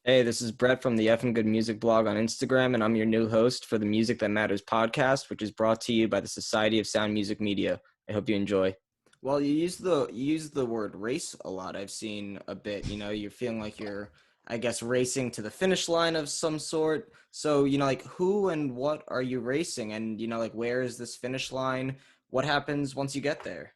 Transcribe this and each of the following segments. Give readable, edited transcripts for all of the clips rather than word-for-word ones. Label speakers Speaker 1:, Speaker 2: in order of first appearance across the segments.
Speaker 1: Hey, this is Brett from the FNGoodMusic blog on Instagram, and I'm your new host for the Music That Matters podcast, which is brought to you by the Society of Sound Music Media. I hope you enjoy. Well, you use the word race a lot. I've seen a bit. You're feeling like you're, I guess, racing to the finish line of some sort. So, like who and what are you racing, and like where is this finish line? What happens once you get there?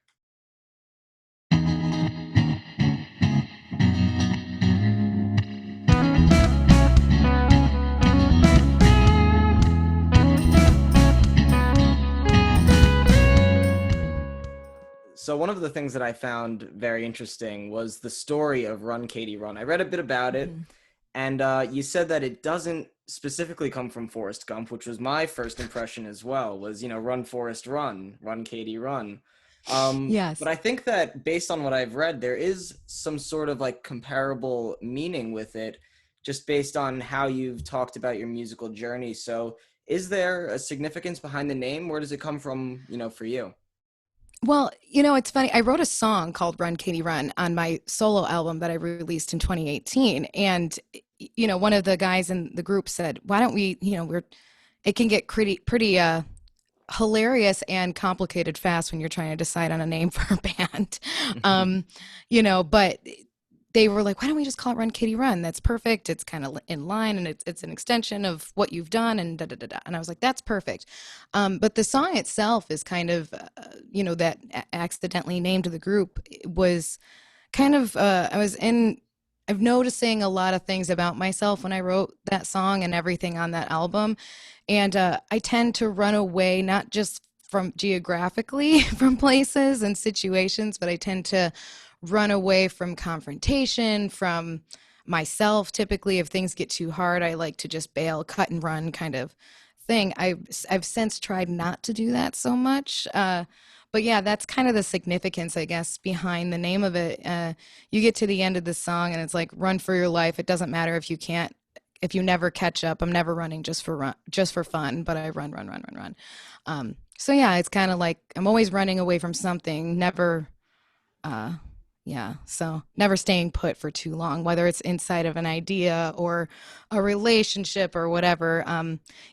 Speaker 1: So one of the things that I found very interesting was the story of Run Katie Run. I read a bit about it,
Speaker 2: Mhm.
Speaker 1: and you said that it doesn't specifically come from Forrest Gump, which was my first impression as well. Was Run Forrest Run, Run Katie Run. But
Speaker 2: Yes.
Speaker 1: I think that based on what I've read, there is some sort of like comparable meaning with it, just based on how you've talked about your musical journey. So is there a significance behind the name? Where does it come from? For you?
Speaker 2: Well, it's funny. I wrote a song called Run Katie Run on my solo album that I released in 2018. And, one of the guys in the group said, why don't we, it can get pretty hilarious and complicated fast when you're trying to decide on a name for a band. Um, but they were like, why don't we just call it Run Kitty Run? That's perfect. It's kind of in line and it's an extension of what you've done and da da da da. And I was like, that's perfect. But the song itself is kind of, that accidentally named the group was kind of, I'm noticing a lot of things about myself when I wrote that song and everything on that album. And I tend to run away, not just from geographically from places and situations, but I tend to run away from confrontation, from myself. Typically, if things get too hard, I like to just bail, cut and run kind of thing. I've since tried not to do that so much. But yeah, that's kind of the significance, I guess, behind the name of it. You get to the end of the song and it's like, run for your life. It doesn't matter if you can't, if you never catch up. I'm never running just for fun, but I run, run, run, run, run. So yeah, it's kind of like I'm always running away from something, never uh, yeah, so never staying put for too long, whether it's inside of an idea or a relationship or whatever.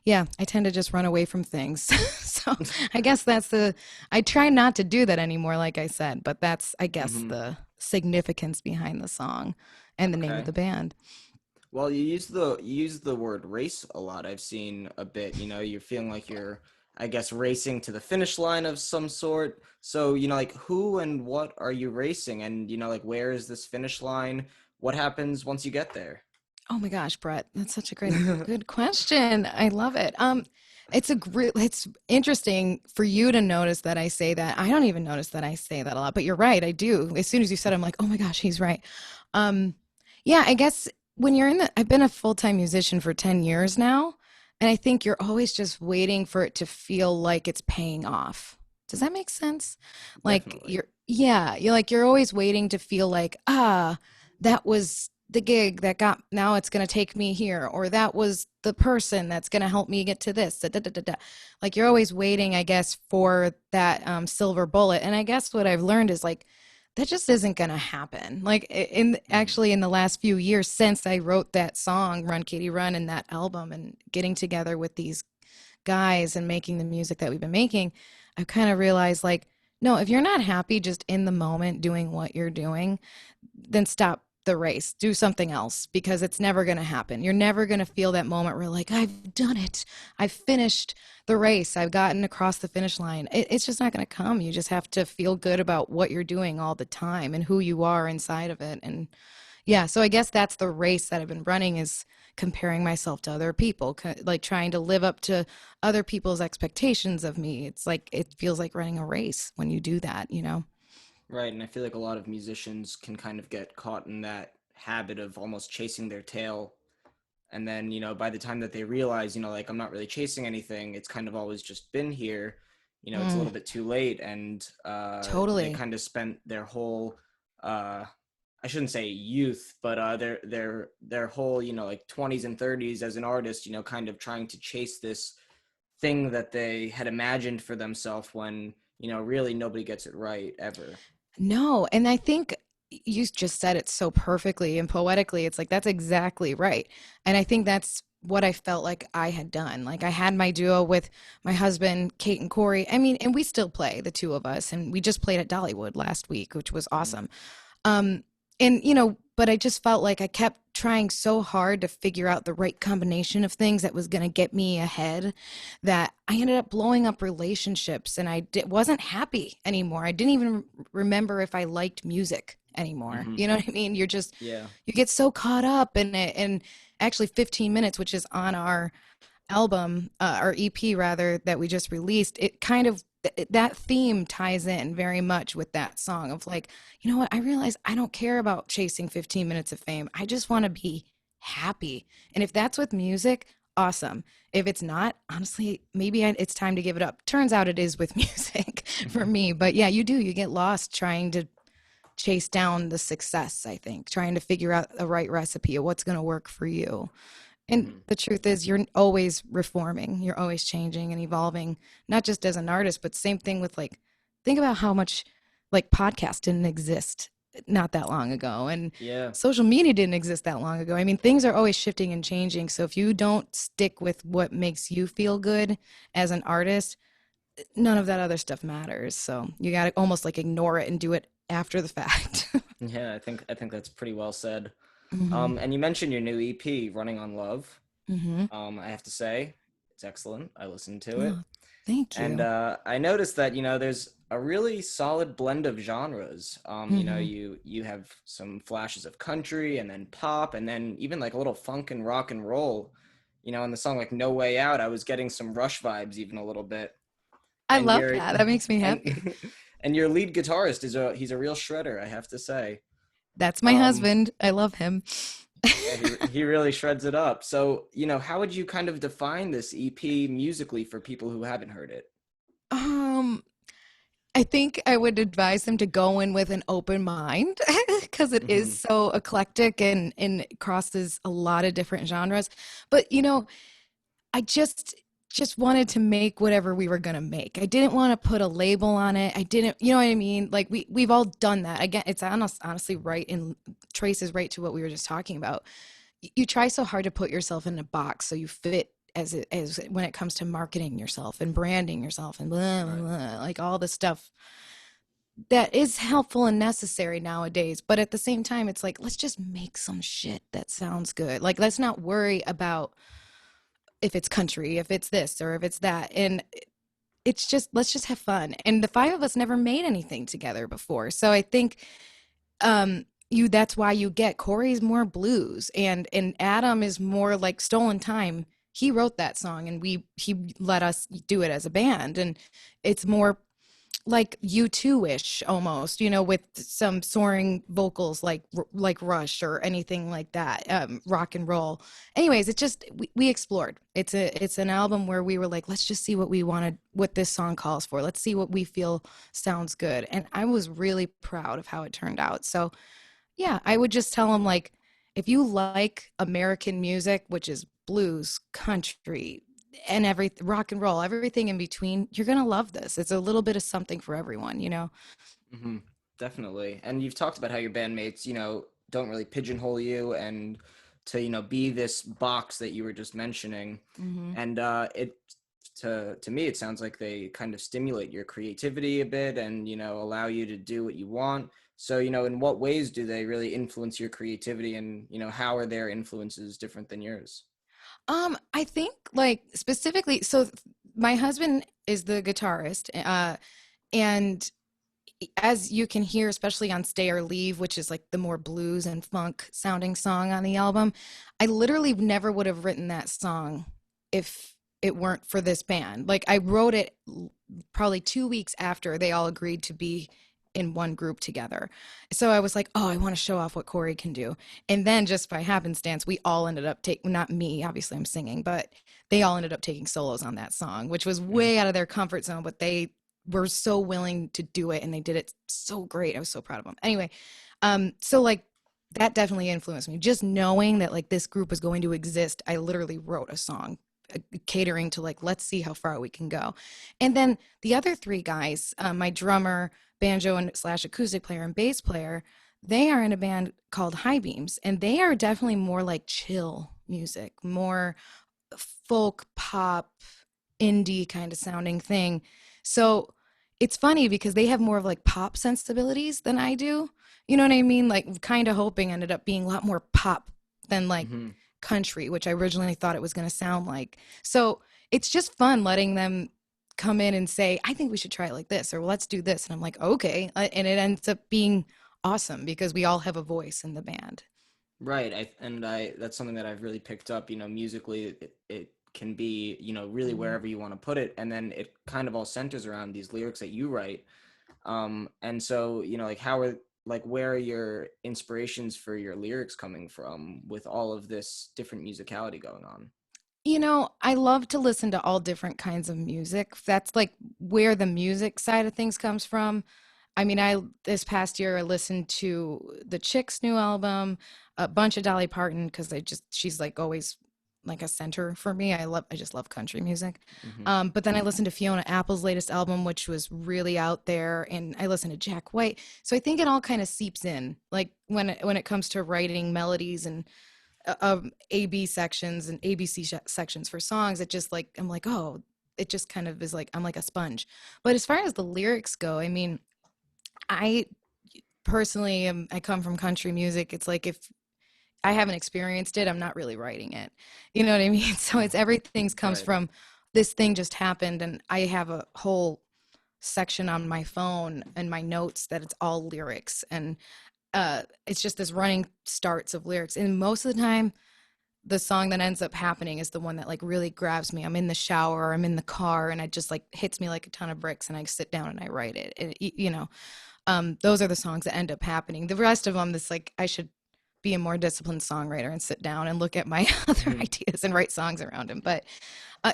Speaker 2: Yeah, I tend to just run away from things. So I guess I try not to do that anymore, like I said, but that's, I guess,
Speaker 1: hmm
Speaker 2: the significance behind the song and the name of
Speaker 1: Okay.
Speaker 2: the band.
Speaker 1: Well, you use the word race a lot. I've seen a bit. You're feeling like you're, I guess, racing to the finish line of some sort. So, like who and what are you racing? And, like where is this finish line? What happens once you get there?
Speaker 2: Oh my gosh, Brett, that's such a good question. I love it. It's interesting for you to notice that I say that. I don't even notice that I say that a lot, but you're right. I do. As soon as you said, it, I'm like, oh my gosh, he's right. Um, yeah, I guess when you're in I've been a full-time musician for 10 years now, and I think you're always just waiting for it to feel like it's paying off. Does that make sense? Like
Speaker 1: Definitely.
Speaker 2: yeah, you're always waiting to feel like, that was the gig that got, now it's going to take me here, or that was the person that's going to help me get to this. Da, da, da, da, da. Like you're always waiting, I guess, for that silver bullet. And I guess what I've learned is like, that just isn't going to happen. Like
Speaker 1: hmm
Speaker 2: actually in the last few years since I wrote that song Run Katie Run and that album and getting together with these guys and making the music that we've been making, I've kind of realized like, no, if you're not happy just in the moment doing what you're doing, then stop the race. Do something else because it's never going to happen. You're never going to feel that moment where like, I've done it. I've finished the race. I've gotten across the finish line. It's just not going to come. You just have to feel good about what you're doing all the time and who you are inside of it. And yeah, so I guess that's the race that I've been running is comparing myself to other people, like trying to live up to other people's expectations of me. It's like it feels like running a race when you do that.
Speaker 1: Right, and I feel like a lot of musicians can kind of get caught in that habit of almost chasing their tail. And then, by the time that they realize, like I'm not really chasing anything, it's kind of always just been here. It's a
Speaker 2: Mm,
Speaker 1: little bit too late, and they
Speaker 2: totally.
Speaker 1: kind of spent their whole, uh, I shouldn't say youth, but their whole, like 20s and 30s as an artist, kind of trying to chase this thing that they had imagined for themselves when, really nobody gets it right ever.
Speaker 2: No, and I think you just said it so perfectly and poetically. It's like, that's exactly right. And I think that's what I felt like I had done. Like, I had my duo with my husband, Kate and Corey. I mean, and we still play, the two of us, and we just played at Dollywood last week, which was
Speaker 1: Mhm.
Speaker 2: awesome. Um, and but I just felt like I kept trying so hard to figure out the right combination of things that was going to get me ahead, that I ended up blowing up relationships, and wasn't happy anymore. I didn't even remember if I liked music anymore.
Speaker 1: Mhm.
Speaker 2: You know what I mean?
Speaker 1: Yeah.
Speaker 2: You get so caught up in it. And actually 15 minutes, which is on our album, or EP rather, that we just released, it kind of, that theme ties in very much with that song of like, you know what, I realize I don't care about chasing 15 minutes of fame. I just want to be happy. And if that's with music, awesome. If it's not, honestly, maybe it's time to give it up. Turns out it is with music for me. But yeah, you get lost trying to chase down the success, I think, trying to figure out the right recipe of what's going to work for you. And
Speaker 1: Mhm.
Speaker 2: the truth is, you're always reforming, you're always changing and evolving, not just as an artist, but same thing with like, think about how much like podcast didn't exist not that long ago. And
Speaker 1: Yeah.
Speaker 2: social media didn't exist that long ago. I mean, things are always shifting and changing. So if you don't stick with what makes you feel good as an artist, none of that other stuff matters. So you got to almost like ignore it and do it after the fact.
Speaker 1: Yeah, I think that's pretty well said.
Speaker 2: Hmm.
Speaker 1: And you mentioned your new EP, Running on Love.
Speaker 2: Hmm.
Speaker 1: I have to say, it's excellent. I listened to it.
Speaker 2: Oh, thank
Speaker 1: And
Speaker 2: you.
Speaker 1: I noticed that, there's a really solid blend of genres.
Speaker 2: Hmm.
Speaker 1: You have some flashes of country and then pop and then even like a little funk and rock and roll. In the song like No Way Out, I was getting some Rush vibes even a little bit.
Speaker 2: I
Speaker 1: And
Speaker 2: love
Speaker 1: your
Speaker 2: that. That makes me
Speaker 1: and
Speaker 2: happy.
Speaker 1: and your lead guitarist he's a real shredder, I have to say.
Speaker 2: That's my
Speaker 1: Um,
Speaker 2: husband. I love him.
Speaker 1: yeah, he really shreds it up. So, how would you kind of define this EP musically for people who haven't heard it?
Speaker 2: um, I think I would advise them to go in with an open mind because it is
Speaker 1: Hmm.
Speaker 2: so eclectic and crosses a lot of different genres. But I just wanted to make whatever we were gonna make. I didn't want to put a label on it. I didn't, you know what I mean? Like we've all done that. Again, it's honestly right and traces right to what we were just talking about. You try so hard to put yourself in a box so you fit as when it comes to marketing yourself and branding yourself and blah, blah,
Speaker 1: Right.
Speaker 2: blah, like all the stuff that is helpful and necessary nowadays. But at the same time, it's like, let's just make some shit that sounds good. Like, let's not worry about if it's country, if it's this or if it's that. And it's just, let's just have fun. And the five of us never made anything together before. So I think that's why you get Corey's more blues and Adam is more like Stolen Time. He wrote that song and he let us do it as a band, and it's more like U2-ish almost, with some soaring vocals like Rush or anything like that, rock and roll. Anyways, it just we explored. It's an album where we were like, let's just see what we wanted, what this song calls for. Let's see what we feel sounds good. And I was really proud of how it turned out. So yeah, I would just tell them like, if you like American music, which is blues, country, and every rock and roll, everything in between, you're gonna love this. It's a little bit of something for everyone.
Speaker 1: Hmm. Definitely. And you've talked about how your bandmates, don't really pigeonhole you and to, be this box that you were just mentioning.
Speaker 2: Hmm.
Speaker 1: And it to me it sounds like they kind of stimulate your creativity a bit and, allow you to do what you want. So, in what ways do they really influence your creativity and, how are their influences different than yours?
Speaker 2: I think like specifically, so my husband is the guitarist, and as you can hear, especially on Stay or Leave, which is like the more blues and funk sounding song on the album, I literally never would have written that song if it weren't for this band. Like I wrote it probably 2 weeks after they all agreed to be in one group together. So I was like, oh, I want to show off what Corey can do. And then just by happenstance, we all ended up taking, not me, obviously I'm singing, but they all ended up taking solos on that song, which was
Speaker 1: Mhm.
Speaker 2: way out of their comfort zone, but they were so willing to do it and they did it so great. I was so proud of them. Anyway, so like that definitely influenced me. Just knowing that like this group was going to exist, I literally wrote a song catering to like, let's see how far we can go. And then the other three guys, my drummer, banjo and slash acoustic player and bass player, They are in a band called High Beams, and they are definitely more like chill music, more folk pop, indie kind of sounding thing. So it's funny because they have more of like pop sensibilities than I do. You know what I mean? Like kind of hoping ended up being a lot more pop than like
Speaker 1: Hmm.
Speaker 2: country, which I originally thought it was going to sound like. So it's just fun letting them come in and say, I think we should try it like this, or let's do this. And I'm like, okay. And it ends up being awesome because we all have a voice in the band.
Speaker 1: Right. I that's something that I've really picked up, musically it can be, really
Speaker 2: Mhm.
Speaker 1: wherever you want to put it. And then it kind of all centers around these lyrics that you write. And so, like where are your inspirations for your lyrics coming from with all of this different musicality going on?
Speaker 2: I love to listen to all different kinds of music. That's like where the music side of things comes from. I mean, I this past year I listened to the Chicks' new album, a bunch of Dolly Parton because she's like always like a center for me. I just love country music.
Speaker 1: Hmm.
Speaker 2: But then I listened to Fiona Apple's latest album, which was really out there, and I listened to Jack White. So I think it all kind of seeps in, like when it comes to writing melodies and AB sections and ABC sections for songs. It just like I'm like, oh, it just kind of is like I'm like a sponge. But as far as the lyrics go, I mean, I personally I come from country music. It's like if I haven't experienced it, I'm not really writing it. You know what I mean? So it's everything's comes
Speaker 1: Right.
Speaker 2: from this thing just happened, and I have a whole section on my phone and my notes that it's all lyrics, and it's just this running starts of lyrics, and most of the time the song that ends up happening is the one that like really grabs me. I'm in the shower, or I'm in the car, and it just like hits me like a ton of bricks, and I sit down and I write it. Those are the songs that end up happening. The rest of them, this like I should be a more disciplined songwriter and sit down and look at my other
Speaker 1: Hmm.
Speaker 2: ideas and write songs around them. But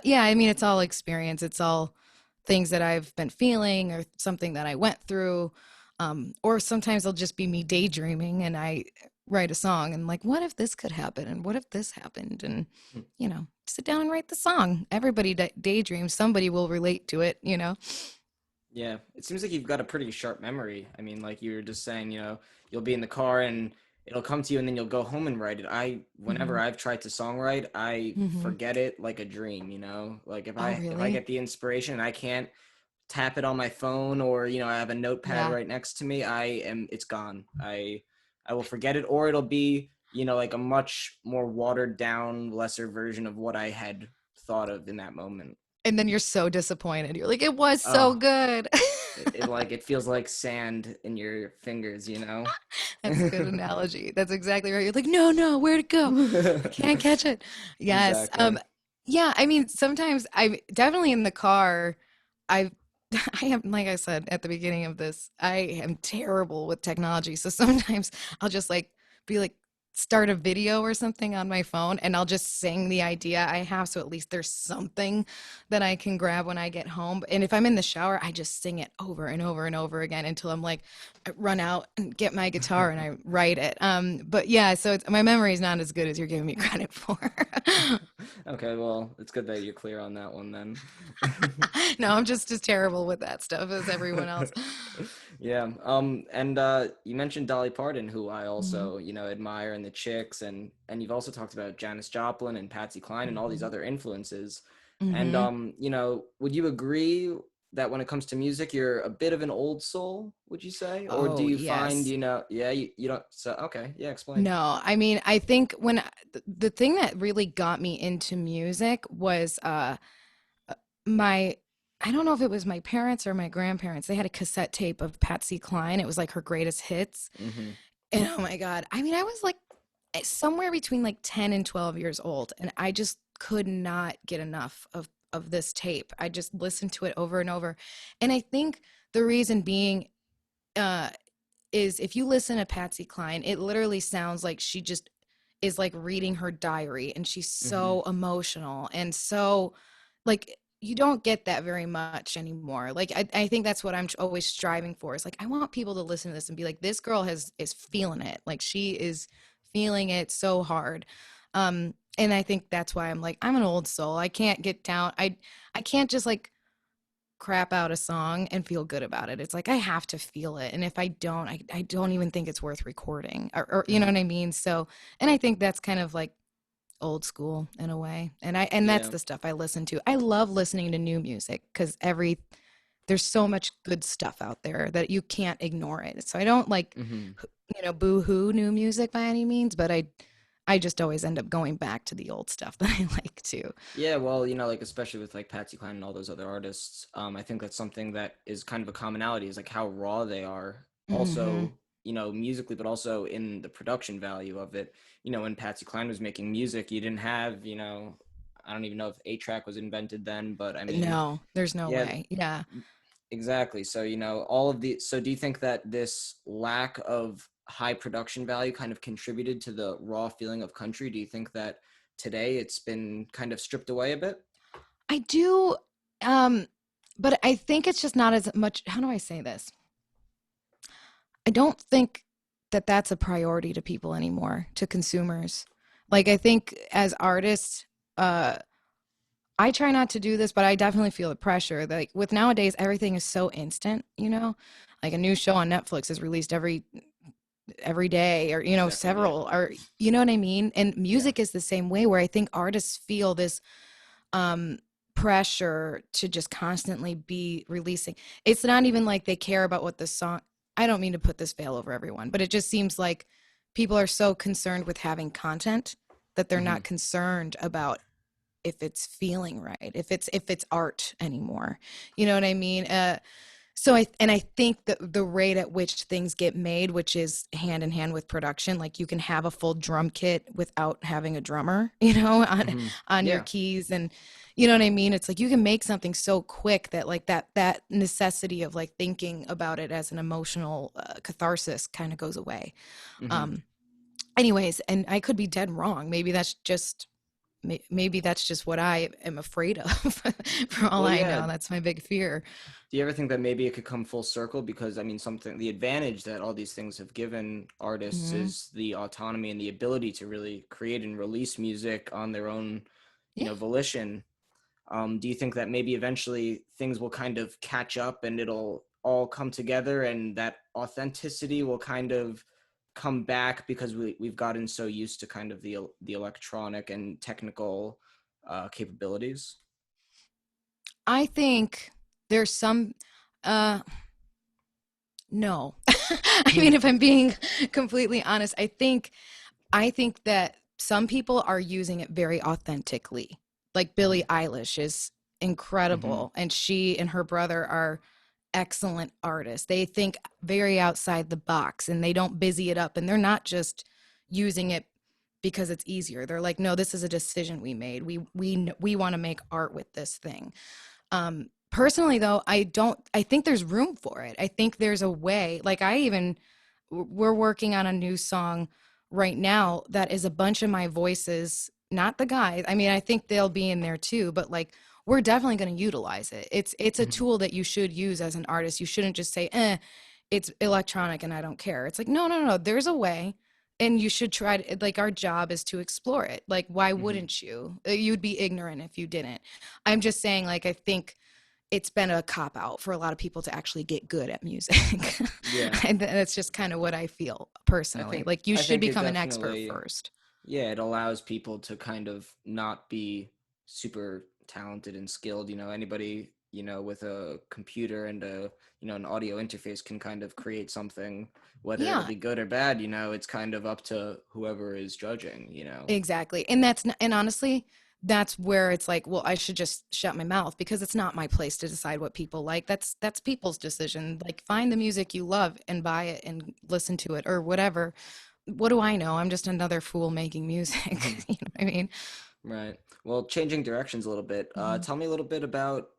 Speaker 2: yeah, I mean, it's all experience. It's all things that I've been feeling or something that I went through. Or sometimes it'll just be me daydreaming and I write a song and like, what if this could happen? And what if this happened? And, sit down and write the song. Everybody daydreams. Somebody will relate to it.
Speaker 1: Yeah, it seems like you've got a pretty sharp memory. I mean, like you were just saying, you'll be in the car and it'll come to you and then you'll go home and write it. Whenever
Speaker 2: Hmm.
Speaker 1: I've tried to songwrite, I
Speaker 2: Hmm.
Speaker 1: forget it like a dream. Like
Speaker 2: Oh,
Speaker 1: if I
Speaker 2: really?
Speaker 1: get the inspiration and I can't tap it on my phone or, I have a notepad
Speaker 2: Yeah.
Speaker 1: right next to me, it's gone. I will forget it or it'll be, like a much more watered down, lesser version of what I had thought of in that moment.
Speaker 2: And then you're so disappointed. You're like, it was so
Speaker 1: Oh,
Speaker 2: good.
Speaker 1: it feels like sand in your fingers.
Speaker 2: That's a good analogy. That's exactly right. You're like, no, no, where'd it go? I can't catch it. Yes.
Speaker 1: Exactly.
Speaker 2: Yeah, I mean, sometimes I'm definitely in the car. I I am like I said at the beginning of this, I am terrible with technology. So sometimes I'll just like be like start a video or something on my phone and I'll just sing the idea I have so at least there's something that I can grab when I get home. And if I'm in the shower, I just sing it over and over and over again until I'm like I run out and get my guitar and I write it. But yeah, so my memory is not as good as you're giving me credit for.
Speaker 1: Okay, well, it's good that you're clear on that one then.
Speaker 2: No, I'm just as terrible with that stuff as everyone else.
Speaker 1: Yeah. And you mentioned Dolly Parton, who I
Speaker 2: Mhm,
Speaker 1: also, admire, and the Chicks, and you've also talked about Janis Joplin and Patsy Cline and all these
Speaker 2: mhm,
Speaker 1: other influences. And
Speaker 2: mhm.
Speaker 1: would you agree that when it comes to music, you're a bit of an old soul, would you say? Or do
Speaker 2: Oh,
Speaker 1: you find,
Speaker 2: yes.
Speaker 1: yeah, you don't, so okay, yeah, explain.
Speaker 2: No, I mean, I think the thing that really got me into music was my I don't know if it was my parents or my grandparents. They had a cassette tape of Patsy Cline. It was like her greatest hits.
Speaker 1: Mm-hmm.
Speaker 2: And oh my God. I mean, I was like somewhere between like 10 and 12 years old, and I just could not get enough of this tape. I just listened to it over and over. And I think the reason being uh is if you listen to Patsy Cline, it literally sounds like she just is like reading her diary and she's
Speaker 1: Mm-hmm.
Speaker 2: so emotional and so like you don't get that very much anymore. Like I think that's what I'm always striving for. Is like I want people to listen to this and be like, this girl is feeling it. Like she is feeling it so hard. And I think that's why I'm like, I'm an old soul. I can't get down. I can't just like crap out a song and feel good about it. It's like I have to feel it. And if I don't, I don't even think it's worth recording or you know
Speaker 1: Hmm.
Speaker 2: what I mean? So, and I think that's kind of like old school in a way. And that's
Speaker 1: Yeah.
Speaker 2: the stuff I listen to. I love listening to new music because there's so much good stuff out there that you can't ignore it. So I don't like,
Speaker 1: Hmm.
Speaker 2: boo-hoo new music by any means, but I just always end up going back to the old stuff that I like to.
Speaker 1: Yeah, well, like especially with like Patsy Cline and all those other artists, I think that's something that is kind of a commonality is like how raw they are.
Speaker 2: Hmm.
Speaker 1: Also, musically, but also in the production value of it. When Patsy Cline was making music, you didn't have, I don't even know if 8-track was invented then, but I mean,
Speaker 2: No, there's no
Speaker 1: yeah,
Speaker 2: way. Yeah.
Speaker 1: exactly. So, all of the, so do you think that this lack of high production value kind of contributed to the raw feeling of country? Do you think that today it's been kind of stripped away a bit?
Speaker 2: I do, um, but I think it's just not as much. How do I say this? I don't think that that's a priority to people anymore, to consumers. Like, I think as artists, uh, I try not to do this, but I definitely feel the pressure. Like with nowadays, everything is so instant, Like a new show on Netflix is released every day, or
Speaker 1: Second, yeah.
Speaker 2: several, or you know what I mean? And
Speaker 1: Yeah.
Speaker 2: music is the same way, where I think artists feel this um pressure to just constantly be releasing. It's not even like they care about what the song, I don't mean to put this veil over everyone, but it just seems like people are so concerned with having content that they're
Speaker 1: Hmm.
Speaker 2: not concerned about if it's feeling right, if it's art anymore. You know what I mean? So I think that the rate at which things get made, which is hand in hand with production, like you can have a full drum kit without having a drummer,
Speaker 1: Hmm.
Speaker 2: on your
Speaker 1: Yeah.
Speaker 2: keys, and you know what I mean? It's like you can make something so quick that like that necessity of like thinking about it as an emotional catharsis kind of goes away.
Speaker 1: Hmm.
Speaker 2: Um anyways, and I could be dead wrong. Maybe that's just what I am afraid of. For all
Speaker 1: Well,
Speaker 2: I
Speaker 1: yeah.
Speaker 2: know, that's my big fear.
Speaker 1: Do you ever think that maybe it could come full circle? Because I mean, the advantage that all these things have given artists
Speaker 2: Hmm.
Speaker 1: is the autonomy and the ability to really create and release music on their own,
Speaker 2: Yeah.
Speaker 1: volition. Do you think that maybe eventually things will kind of catch up and it'll all come together and that authenticity will kind of come back because we've gotten so used to kind of the electronic and technical capabilities?
Speaker 2: I think there's some uh no. I
Speaker 1: Hmm.
Speaker 2: mean, if I'm being completely honest, I think that some people are using it very authentically. Like Billie
Speaker 1: Hmm.
Speaker 2: Eilish is
Speaker 1: Hmm.
Speaker 2: incredible, and she and her brother are excellent artists. They think very outside the box, and they don't busy it up, and they're not just using it because it's easier. They're like, no, this is a decision we made. We want to make art with this thing. Personally though, I think there's room for it. I think there's a way. Like we're working on a new song right now that is a bunch of my voices, not the guys. I mean, I think they'll be in there too, but like we're definitely going to utilize it. It's a
Speaker 1: Hmm.
Speaker 2: tool that you should use as an artist. You shouldn't just say, it's electronic and I don't care. It's like, no, no, no, there's a way. And you should try to, like, our job is to explore it. Like, why
Speaker 1: Hmm.
Speaker 2: wouldn't you? You'd be ignorant if you didn't. I'm just saying, like, I think it's been a cop out for a lot of people to actually get good at music.
Speaker 1: Yeah.
Speaker 2: And that's just kind of what I feel
Speaker 1: I
Speaker 2: personally.
Speaker 1: think
Speaker 2: Like you
Speaker 1: I
Speaker 2: should
Speaker 1: think it
Speaker 2: become an expert
Speaker 1: definitely,
Speaker 2: first.
Speaker 1: yeah, it allows people to kind of not be super talented and skilled. Anybody, with a computer and an audio interface can kind of create something, whether it'll
Speaker 2: Yeah,
Speaker 1: be good or bad, it's kind of up to whoever is judging.
Speaker 2: exactly. And and honestly, that's where it's like, well, I should just shut my mouth because it's not my place to decide what people like. That's people's decision. Like find the music you love and buy it and listen to it or whatever. What do I know? I'm just another fool making music.
Speaker 1: Hmm.
Speaker 2: You know what I mean?
Speaker 1: Right. Well, changing directions a little bit,
Speaker 2: Mhm.
Speaker 1: tell me a little bit about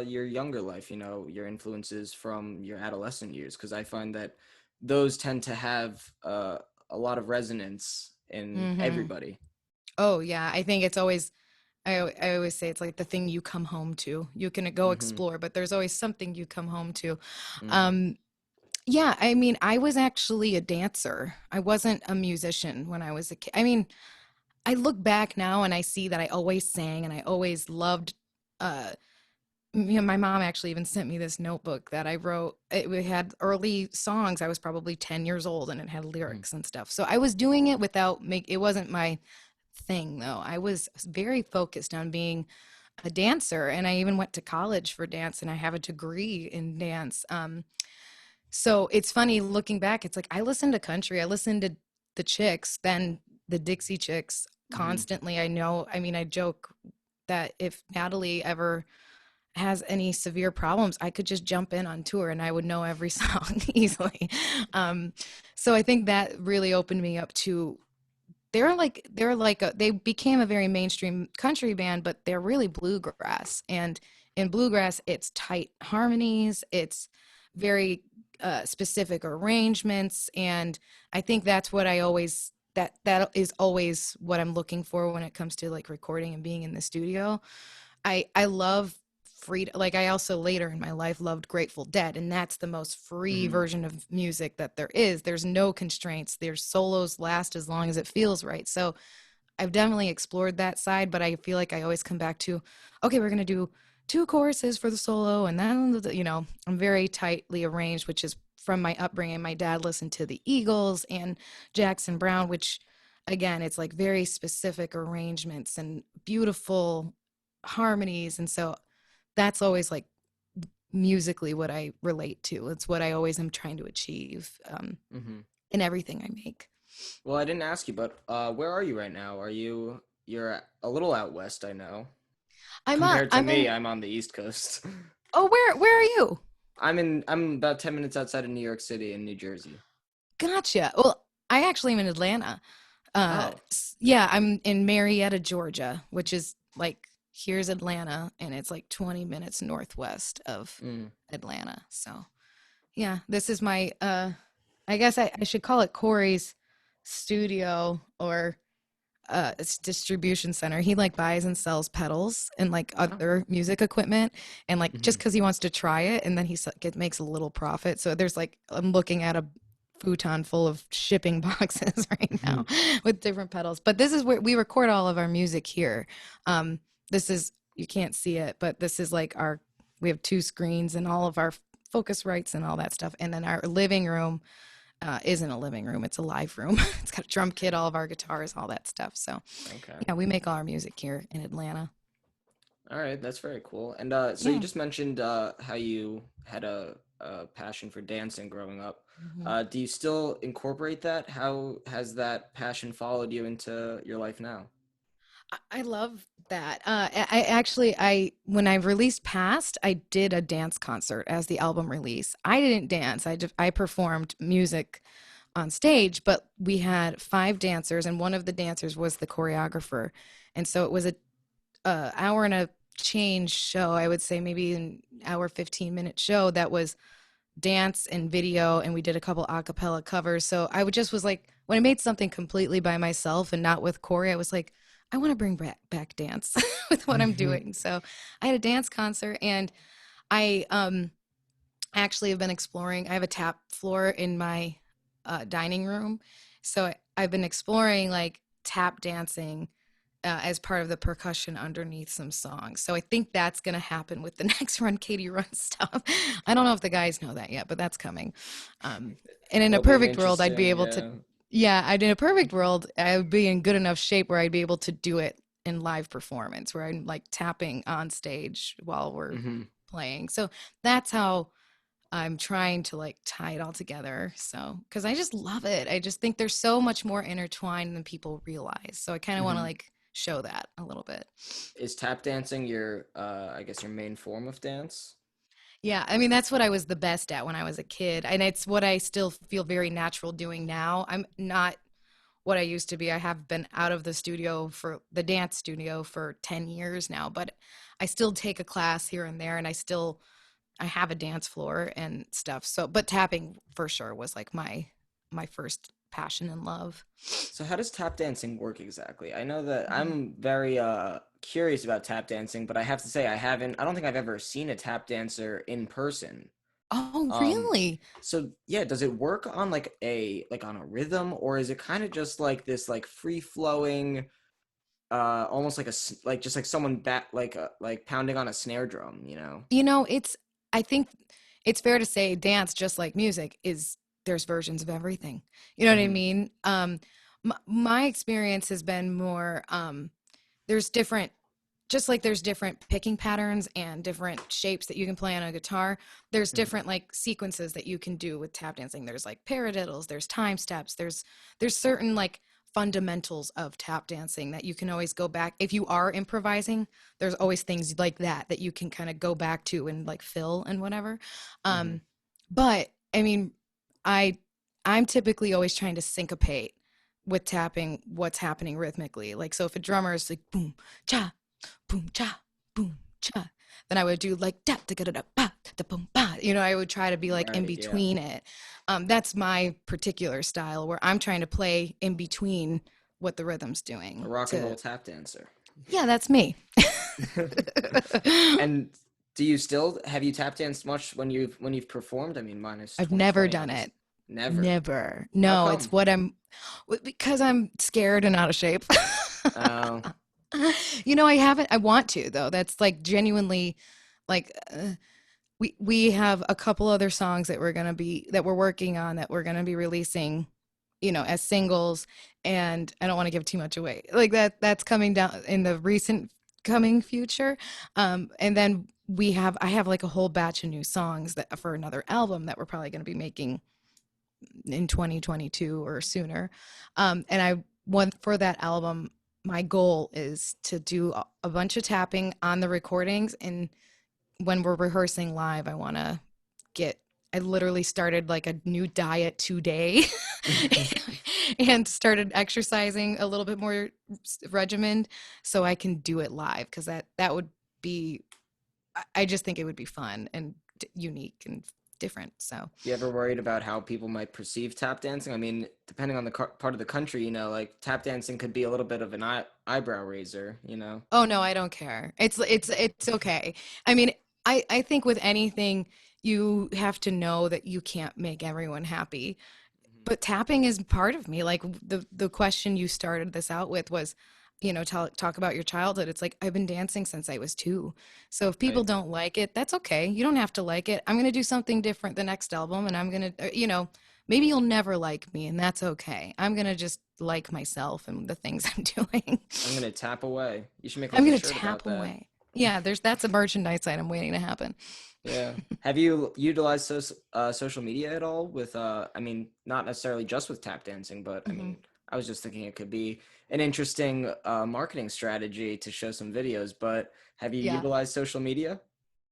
Speaker 1: your younger life, your influences from your adolescent years, because I find that those tend to have a lot of resonance in
Speaker 2: Mhm.
Speaker 1: everybody.
Speaker 2: Oh yeah, I think it's always I always say it's like the thing you come home to. You can go
Speaker 1: Hmm.
Speaker 2: explore, but there's always something you come home to.
Speaker 1: Hmm.
Speaker 2: Um, yeah, I mean, I was actually a dancer. I wasn't a musician when I was a kid. I mean, I look back now and I see that I always sang and I always loved uh My mom actually even sent me this notebook that I wrote. We had early songs. I was probably 10 years old and it had
Speaker 1: Mm.
Speaker 2: lyrics and stuff. So I was doing it without it wasn't my thing though. I was very focused on being a dancer and I even went to college for dance and I have a degree in dance. So it's funny looking back, it's like I listened to country, I listened to the Chicks, then the Dixie Chicks
Speaker 1: Mm-hmm.
Speaker 2: constantly. I know, I mean, I joke that if Natalie ever has any severe problems, I could just jump in on tour and I would know every song easily. Um, so I think that really opened me up to they became a very mainstream country band, but they're really bluegrass. And in bluegrass, it's tight harmonies, it's very specific arrangements, and I think that's what I always that is always what I'm looking for when it comes to like recording and being in the studio. I love free, like I also later in my life loved Grateful Dead, and that's the most free
Speaker 1: Mm-hmm.
Speaker 2: version of music that there is. There's no constraints. Their solos last as long as it feels right. So I've definitely explored that side, but I feel like I always come back to, okay, we're gonna do two choruses for the solo, and then I'm very tightly arranged, which is from my upbringing. My dad listened to the Eagles and Jackson Brown, which again, it's like very specific arrangements and beautiful harmonies, and so that's always like musically what I relate to. It's what I always am trying to achieve
Speaker 1: Mm-hmm.
Speaker 2: in everything I make.
Speaker 1: Well, I didn't ask you, but where are you right now? You're a little out west, I know. Compared to
Speaker 2: I'm
Speaker 1: me,
Speaker 2: in.
Speaker 1: I'm on the East Coast.
Speaker 2: Oh, where are you?
Speaker 1: I'm about 10 minutes outside of New York City in New Jersey.
Speaker 2: Gotcha. Well, I actually am in Atlanta.
Speaker 1: Oh.
Speaker 2: Yeah, I'm in Marietta, Georgia, which is like here's Atlanta, and it's like 20 minutes northwest of
Speaker 1: Mm.
Speaker 2: Atlanta. So yeah, this is my I guess I should call it Corey's studio or it's distribution center. He like buys and sells pedals and like
Speaker 1: Oh.
Speaker 2: other music equipment, and like just
Speaker 1: Mm-hmm.
Speaker 2: because he wants to try it, and then makes a little profit. So there's like I'm looking at a futon full of shipping boxes right now with different pedals. But this is where we record all of our music here. Um, this is you can't see it, but this is like our we have two screens and all of our focus rights and all that stuff, and then our living room isn't a living room, it's a live room. It's got a drum kit, all of our guitars, all that stuff. So
Speaker 1: Okay.
Speaker 2: yeah, we make all our music here in Atlanta.
Speaker 1: All right, that's very cool. And so you
Speaker 2: Yeah.
Speaker 1: just mentioned how you had a passion for dancing growing up.
Speaker 2: Mhm.
Speaker 1: Do you still incorporate that? How has that passion followed you into your life now?
Speaker 2: I love that. I actually, when I released Past, I did a dance concert as the album release. I didn't dance. I performed music on stage, but we had five dancers, and one of the dancers was the choreographer, and so it was a hour and a change show. I would say maybe an hour 15-minute show that was dance and video, and we did a couple a cappella covers. So I would just was like when I made something completely by myself and not with Corey, I was like, I want to bring back dance with what I'm doing. So I had a dance concert, and I actually have been exploring. I have a tap floor in my dining room, so I've been exploring like tap dancing as part of the percussion underneath some songs. So I think that's going to happen with the next Run Katie Run stuff. I don't know if the guys know that yet, but that's coming. And in a
Speaker 1: It'll be an
Speaker 2: perfect world, I'd be
Speaker 1: interesting,
Speaker 2: able to,
Speaker 1: yeah.
Speaker 2: yeah, in a perfect world, I would be in good enough shape where I'd be able to do it in live performance, where I'm like tapping on stage while we're
Speaker 1: Hmm.
Speaker 2: playing. So that's how I'm trying to like tie it all together. So, because I just love it. I just think there's so much more intertwined than people realize. So I kind of want to
Speaker 1: Hmm.
Speaker 2: like show that a little bit.
Speaker 1: Is tap dancing your, I guess, your main form of dance?
Speaker 2: Yeah, I mean that's what I was the best at when I was a kid, and it's what I still feel very natural doing now. I'm not what I used to be. I have been out of the dance studio for 10 years now, but I still take a class here and there, and I have a dance floor and stuff. So, but tapping for sure was like my first passion and love.
Speaker 1: So how does tap dancing work exactly? I know that
Speaker 2: Mhm.
Speaker 1: I'm very curious about tap dancing, but I have to say I don't think I've ever seen a tap dancer in person.
Speaker 2: Oh,
Speaker 1: Um,
Speaker 2: really?
Speaker 1: so yeah, does it work on like on a rhythm, or is it kind of just like this like free flowing? almost like like just like someone like pounding on a snare drum, you know?
Speaker 2: You know, I think it's fair to say dance, just like music, is there's versions of everything. You know what I
Speaker 1: Hmm.
Speaker 2: mean? My experience has been more, there's different, just like there's different picking patterns and different shapes that you can play on a guitar, there's
Speaker 1: Hmm.
Speaker 2: different like sequences that you can do with tap dancing. There's like paradiddles, there's time steps, there's certain like fundamentals of tap dancing that you can always go back if you are improvising. There's always things like that you can kind of go back to and like fill and whatever.
Speaker 1: Hmm.
Speaker 2: um but I mean, i I'm typically always trying to syncopate with tapping what's happening rhythmically. Like, so if a drummer is like cha boom cha boom cha, then I would do like da da da da ba da boom ba. You know, I would try to be like in
Speaker 1: Right. Yeah.
Speaker 2: between it. That's my particular style, where I'm trying to play in between what the rhythm's
Speaker 1: A
Speaker 2: doing
Speaker 1: rock and roll
Speaker 2: to,
Speaker 1: tap dancer.
Speaker 2: yeah, that's me.
Speaker 1: And do you still have you tap danced much when you've performed? I mean, minus
Speaker 2: I've never
Speaker 1: 2020,
Speaker 2: done it.
Speaker 1: obviously. Never.
Speaker 2: Never.
Speaker 1: How
Speaker 2: No, it's
Speaker 1: come?
Speaker 2: what because I'm scared and out of shape.
Speaker 1: Oh,
Speaker 2: You know, I haven't, I want to though. That's like genuinely like, we have a couple other songs that we're working on, that we're going to be releasing, you know, as singles. And I don't want to give too much away. Like that's coming down in the recent coming future. And then I have like a whole batch of new songs that for another album that we're probably going to be making in 2022 or sooner. And I want for that album, my goal is to do a bunch of tapping on the recordings, and when we're rehearsing live, I want to get, I literally started like a new diet today and started exercising a little bit more regimented so I can do it live, because that would be, I just think it would be fun and unique and different. So,
Speaker 1: you ever worried about how people might perceive tap dancing? I mean, depending on the part of the country, you know, like tap dancing could be a little bit of an eyebrow raiser, you know?
Speaker 2: oh no, I don't care. It's okay. I mean, I think with anything, you have to know that you can't make everyone happy.
Speaker 1: Mhm.
Speaker 2: But tapping is part of me. Like the question you started this out with was, you know, talk about your childhood. It's like I've been dancing since I was 2. So if people
Speaker 1: Right.
Speaker 2: don't like it, that's okay. You don't have to like it. I'm going to do something different the next album, and I'm going to, you know, maybe you'll never like me, and that's okay. I'm going to just like myself and the things I'm doing.
Speaker 1: I'm gonna tap away. You should make
Speaker 2: I'm
Speaker 1: like a
Speaker 2: going to
Speaker 1: shirt about
Speaker 2: tap
Speaker 1: that.
Speaker 2: away. Yeah, that's a merchandise item waiting to happen.
Speaker 1: Yeah. Have you utilized social media at all with I mean, not necessarily just with tap dancing, but I
Speaker 2: Hmm.
Speaker 1: mean, I was just thinking it could be an interesting marketing strategy to show some videos, but have you
Speaker 2: Yeah.
Speaker 1: utilized social media?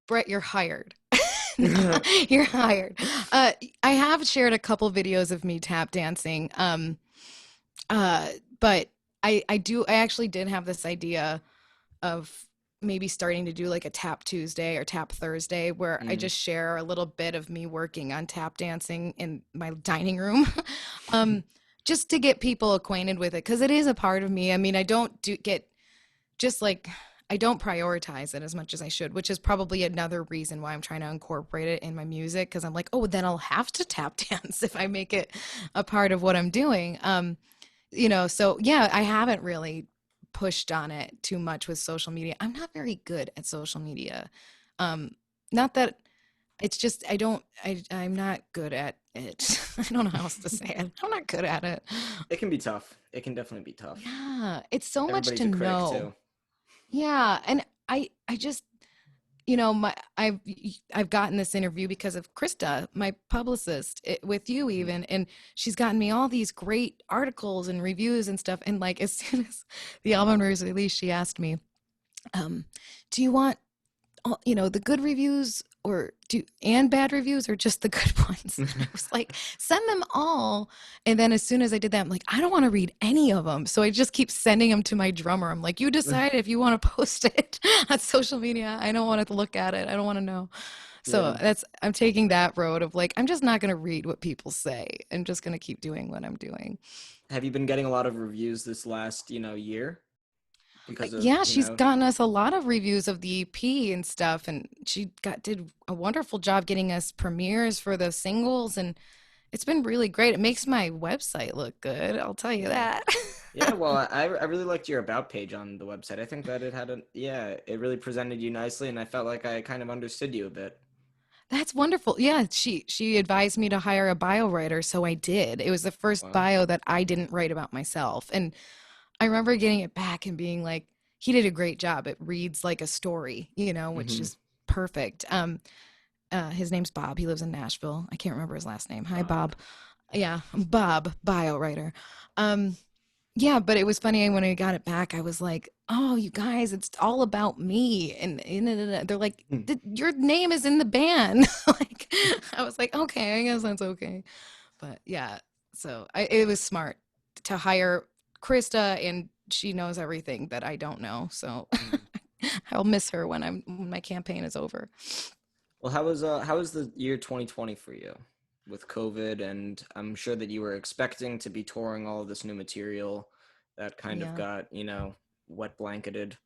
Speaker 2: Brett, you're hired. No, you're hired. Uh, I have shared a couple videos of me tap dancing. Uh, but I actually did have this idea of maybe starting to do like a tap Tuesday or tap Thursday, where I
Speaker 1: Mm.
Speaker 2: just share a little bit of me working on tap dancing in my dining room. um, just to get people acquainted with it, because it is a part of me. I mean, I don't do get just like, I don't prioritize it as much as I should, which is probably another reason why I'm trying to incorporate it in my music, because I'm like, oh, then I'll have to tap dance if I make it a part of what I'm doing. You know, so yeah, I haven't really pushed on it too much with social media. I'm not very good at social media. Um, Not that, it's just I'm not good at it. I don't know how else to say it. I'm not good at it.
Speaker 1: It can be tough. It can definitely be tough.
Speaker 2: Yeah, it's so much
Speaker 1: Everybody's
Speaker 2: to
Speaker 1: a critic
Speaker 2: know.
Speaker 1: too.
Speaker 2: Yeah, and I just, you know, I've gotten this interview because of Krista, my publicist, with you
Speaker 1: Mhm.
Speaker 2: even, and she's gotten me all these great articles and reviews and stuff. And like as soon as the album was released, she asked me, um, "Do you want you know, the good reviews or and bad reviews, or just the good ones?" And I was like, send them all. And then as soon as I did that, I'm like, I don't want to read any of them. So I just keep sending them to my drummer. I'm like, you decide if you want to post it on social media. I don't want to look at it. I don't want to know. So
Speaker 1: Yeah.
Speaker 2: I'm taking that road of like, I'm just not going to read what people say. I'm just going to keep doing what I'm doing.
Speaker 1: Have you been getting a lot of reviews this last, you know, year because of,
Speaker 2: Yeah,
Speaker 1: you
Speaker 2: she's
Speaker 1: know,
Speaker 2: gotten us a lot of reviews of the EP and stuff, and she did a wonderful job getting us premieres for the singles, and it's been really great. It makes my website look good, I'll tell you
Speaker 1: yeah.
Speaker 2: that.
Speaker 1: Yeah, well, I really liked your about page on the website. I think that it had it really presented you nicely, and I felt like I kind of understood you a bit.
Speaker 2: That's wonderful. Yeah, she advised me to hire a bio writer, so I did. It was the first
Speaker 1: Wow.
Speaker 2: bio that I didn't write about myself. And I remember getting it back and being like, he did a great job. It reads like a story, which
Speaker 1: Mm-hmm.
Speaker 2: is perfect. His name's Bob. He lives in Nashville. I can't remember his last name. Hi,
Speaker 1: Bob.
Speaker 2: Bob. Yeah, Bob, bio writer. Um, yeah, but it was funny when I got it back. I was like, "Oh, you guys, it's all about me." And they're like, "Your name is in the band." Like, I was like, "Okay, I guess that's okay." But yeah, so it was smart to hire Krista, and she knows everything that I don't know. So I'll miss her when my campaign is over.
Speaker 1: Well, how was the year 2020 for you with COVID? And I'm sure that you were expecting to be touring all of this new material that kind of
Speaker 2: Yeah.
Speaker 1: got, wet blanketed.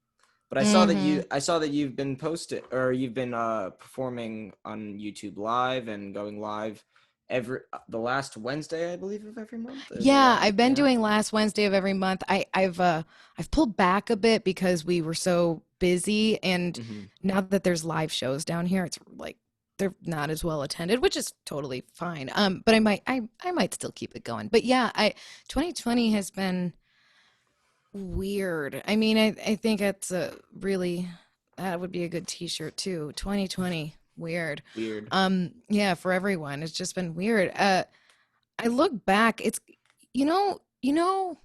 Speaker 1: But
Speaker 2: Mm-hmm.
Speaker 1: I saw that you've been posted or you've been performing on YouTube Live and going live every the last Wednesday, I believe, of every month. Is
Speaker 2: Yeah,
Speaker 1: that
Speaker 2: I've been
Speaker 1: yeah?
Speaker 2: doing last Wednesday of every month. I've pulled back a bit because we were so busy, and
Speaker 1: Mm-hmm.
Speaker 2: now that there's live shows down here, it's like they're not as well attended, which is totally fine. But I might still keep it going. But yeah, I 2020 has been weird. I mean, I think it's a really that would be a good t-shirt too. 2020, weird.
Speaker 1: Weird.
Speaker 2: Yeah, for everyone. It's just been weird. I look back, it's you know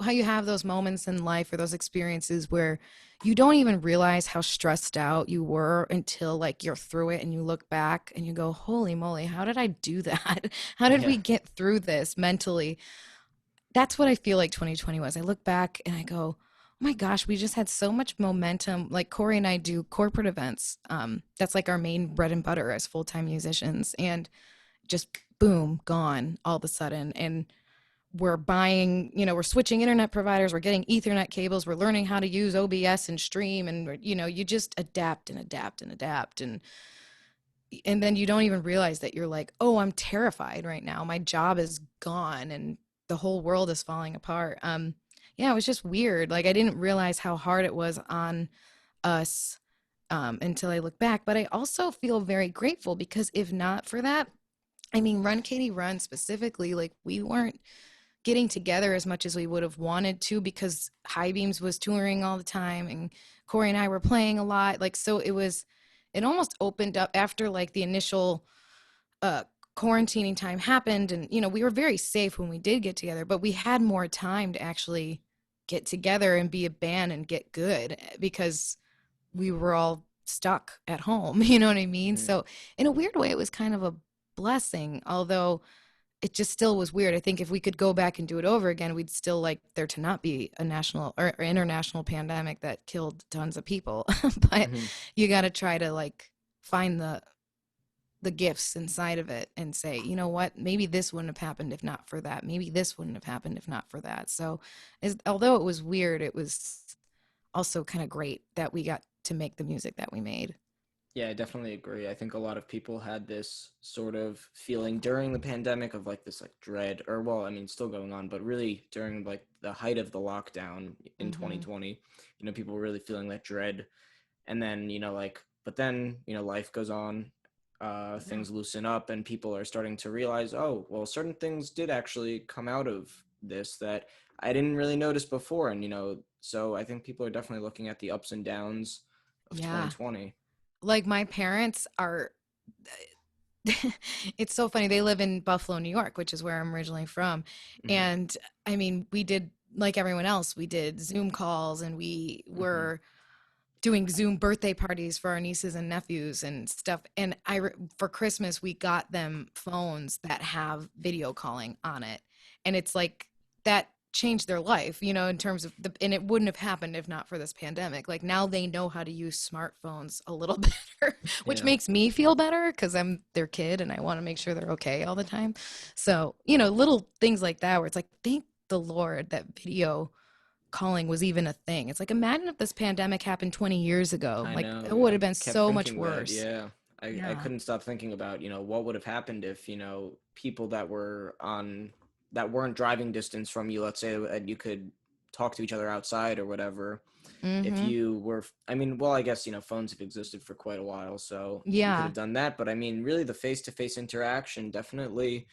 Speaker 2: how you have those moments in life or those experiences where you don't even realize how stressed out you were until like you're through it and you look back and you go, "Holy moly, how did I do that? How did
Speaker 1: Yeah.
Speaker 2: we get through this mentally?" That's what I feel like 2020 was. I look back and I go, "Oh my gosh, we just had so much momentum." Like Corey and I do corporate events. That's like our main bread and butter as full-time musicians, and just boom, gone all of a sudden. And we're buying, we're switching internet providers, we're getting Ethernet cables, we're learning how to use OBS and stream, and you just adapt and adapt and adapt, and then you don't even realize that you're like, "Oh, I'm terrified right now. My job is gone and the whole world is falling apart." Yeah, it was just weird. Like I didn't realize how hard it was on us until I look back. But I also feel very grateful because if not for that, I mean, Run Katie Run specifically, like we weren't getting together as much as we would have wanted to because High Beams was touring all the time and Corey and I were playing a lot. Like, so it almost opened up after like the initial uh, quarantining time happened. And, we were very safe when we did get together, but we had more time to actually get together and be a band and get good because we were all stuck at home. You know what I mean?
Speaker 1: Mhm.
Speaker 2: So, in a weird way, it was kind of a blessing, although it just still was weird. I think if we could go back and do it over again, we'd still like there to not be a national or international pandemic that killed tons of people. But
Speaker 1: Mhm.
Speaker 2: you got to try to like find the gifts inside of it and say, "You know what? Maybe this wouldn't have happened if not for that. Maybe this wouldn't have happened if not for that." So, although it was weird, it was also kind of great that we got to make the music that we made.
Speaker 1: Yeah, I definitely agree. I think a lot of people had this sort of feeling during the pandemic of like this like dread or well, I mean still going on, but really during like the height of the lockdown in
Speaker 2: Hmm.
Speaker 1: 2020, people were really feeling that dread. And then, like but then, life goes on,
Speaker 2: Yeah.
Speaker 1: things loosen up and people are starting to realize, "Oh, well, certain things did actually come out of this that I didn't really notice before." And, so I think people are definitely looking at the ups and downs of
Speaker 2: Yeah.
Speaker 1: 2020.
Speaker 2: Like my parents are it's so funny. They live in Buffalo, New York, which is where I'm originally from.
Speaker 1: Mhm.
Speaker 2: And I mean, we did like everyone else, we did Zoom calls and we
Speaker 1: Mhm.
Speaker 2: were doing Zoom birthday parties for our nieces and nephews and stuff. And for Christmas, we got them phones that have video calling on it. And it's like that changed their life, in terms of and it wouldn't have happened if not for this pandemic. Like now they know how to use smartphones a little better, which
Speaker 1: Yeah.
Speaker 2: makes me feel better because I'm their kid and I want to make sure they're okay all the time. So, little things like that where it's like, thank the Lord that video calling was even a thing. It's like imagine if this pandemic happened 20 years ago.
Speaker 1: I
Speaker 2: Like it
Speaker 1: know.
Speaker 2: would
Speaker 1: I
Speaker 2: have been
Speaker 1: kept
Speaker 2: so much
Speaker 1: thinking that.
Speaker 2: worse.
Speaker 1: Yeah. I
Speaker 2: Yeah.
Speaker 1: couldn't stop thinking about, what would have happened if, people that were on that weren't driving distance from you, let's say, and you could talk to each other outside or whatever. If
Speaker 2: Mm-hmm.
Speaker 1: you were, I mean, well, I guess, phones have existed for quite a while, so you could
Speaker 2: Yeah.
Speaker 1: have done that. But I mean, really, the face-to-face interaction definitely,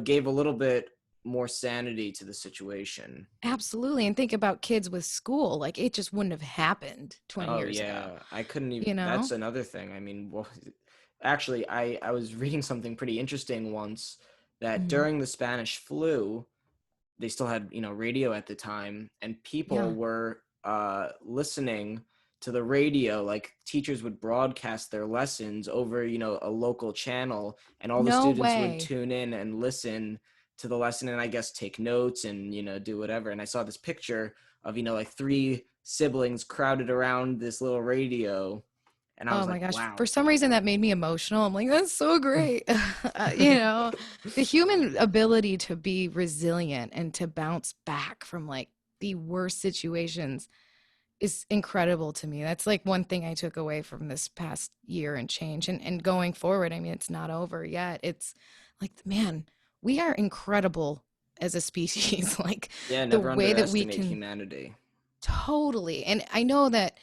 Speaker 1: gave a little bit more sanity to the situation.
Speaker 2: Absolutely. And think about kids with school. Like it just wouldn't have happened 20
Speaker 1: Oh
Speaker 2: years ago,
Speaker 1: yeah, I couldn't even.
Speaker 2: you know?
Speaker 1: That's another thing. I mean, well, actually, I was reading something pretty interesting once that
Speaker 2: Hmm.
Speaker 1: during the Spanish flu, they still had radio at the time, and
Speaker 2: Yeah.
Speaker 1: people were listening to the radio. Like teachers would broadcast their lessons over a local channel, and all the
Speaker 2: No
Speaker 1: students would
Speaker 2: way.
Speaker 1: tune in and listen to the lesson, and I guess take notes and do whatever. And I saw this picture of like three siblings crowded around this little radio, and I
Speaker 2: Oh
Speaker 1: was
Speaker 2: my
Speaker 1: like,
Speaker 2: gosh. For
Speaker 1: wow.
Speaker 2: some reason that made me emotional. I'm like, that's so great. You know, the human ability to be resilient and to bounce back from like the worst situations is incredible to me. That's like one thing I took away from this past year and change. And going forward, I mean, it's not over yet. It's like, man, we are incredible as a species. Like
Speaker 1: Yeah,
Speaker 2: the
Speaker 1: never
Speaker 2: way that we
Speaker 1: underestimate
Speaker 2: can
Speaker 1: humanity.
Speaker 2: totally. And I know that